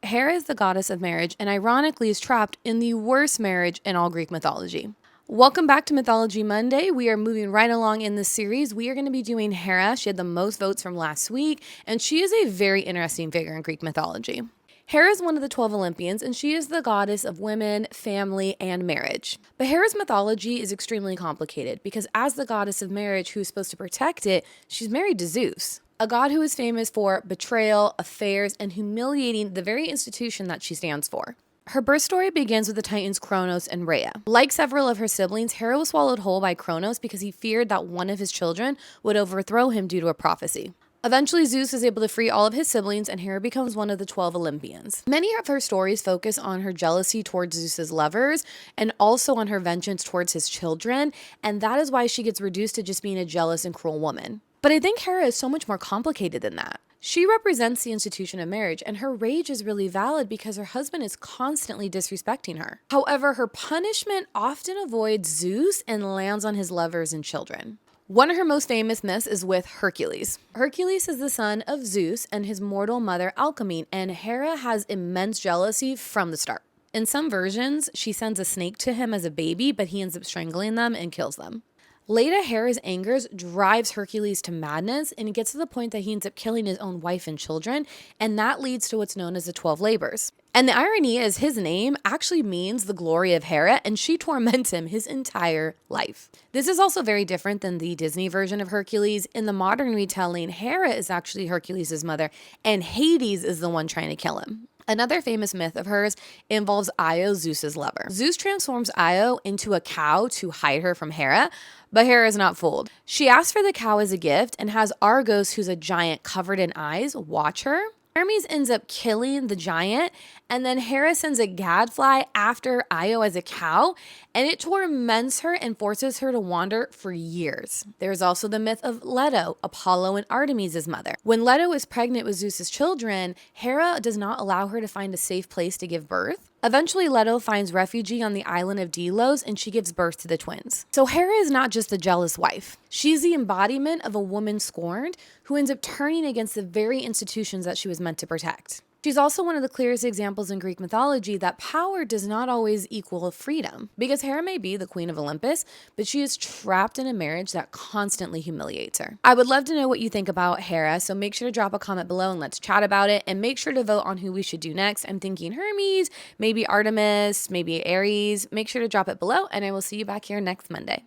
Hera is the goddess of marriage and ironically is trapped in the worst marriage in all Greek mythology. Welcome back to Mythology Monday. We are moving right along in this series. We are going to be doing Hera. She had the most votes from last week, and she is a very interesting figure in Greek mythology. Hera is one of the 12 Olympians, and she is the goddess of women, family, and marriage. But Hera's mythology is extremely complicated because as the goddess of marriage who is supposed to protect it, she's married to Zeus, a god who is famous for betrayal, affairs, and humiliating the very institution that she stands for. Her birth story begins with the Titans Kronos and Rhea. Like several of her siblings, Hera was swallowed whole by Kronos because he feared that one of his children would overthrow him due to a prophecy. Eventually, Zeus is able to free all of his siblings, and Hera becomes one of the 12 Olympians. Many of her stories focus on her jealousy towards Zeus's lovers and also on her vengeance towards his children, and that is why she gets reduced to just being a jealous and cruel woman. But I think Hera is so much more complicated than that. She represents the institution of marriage, and her rage is really valid because her husband is constantly disrespecting her. However, her punishment often avoids Zeus and lands on his lovers and children. One of her most famous myths is with Hercules. Hercules is the son of Zeus and his mortal mother Alcmene, and Hera has immense jealousy from the start. In some versions, she sends a snake to him as a baby, but he ends up strangling them and kills them. Later, Hera's anger drives Hercules to madness, and it gets to the point that he ends up killing his own wife and children, and that leads to what's known as the 12 labors. And the irony is his name actually means the glory of Hera, and she torments him his entire life. This is also very different than the Disney version of Hercules. In the modern retelling, Hera is actually Hercules' mother, and Hades is the one trying to kill him. Another famous myth of hers involves Io, Zeus's lover. Zeus transforms Io into a cow to hide her from Hera, but Hera is not fooled. She asks for the cow as a gift and has Argos, who's a giant covered in eyes, watch her. Hermes ends up killing the giant, and then Hera sends a gadfly after Io as a cow, and it torments her and forces her to wander for years. There's also the myth of Leto, Apollo and Artemis' mother. When Leto is pregnant with Zeus's children, Hera does not allow her to find a safe place to give birth. Eventually, Leto finds refuge on the island of Delos, and she gives birth to the twins. So Hera is not just the jealous wife. She's the embodiment of a woman scorned who ends up turning against the very institutions that she was meant to protect. She's also one of the clearest examples in Greek mythology that power does not always equal freedom, because Hera may be the queen of Olympus, but she is trapped in a marriage that constantly humiliates her. I would love to know what you think about Hera, so make sure to drop a comment below and let's chat about it, and make sure to vote on who we should do next. I'm thinking Hermes, maybe Artemis, maybe Ares. Make sure to drop it below, and I will see you back here next Monday.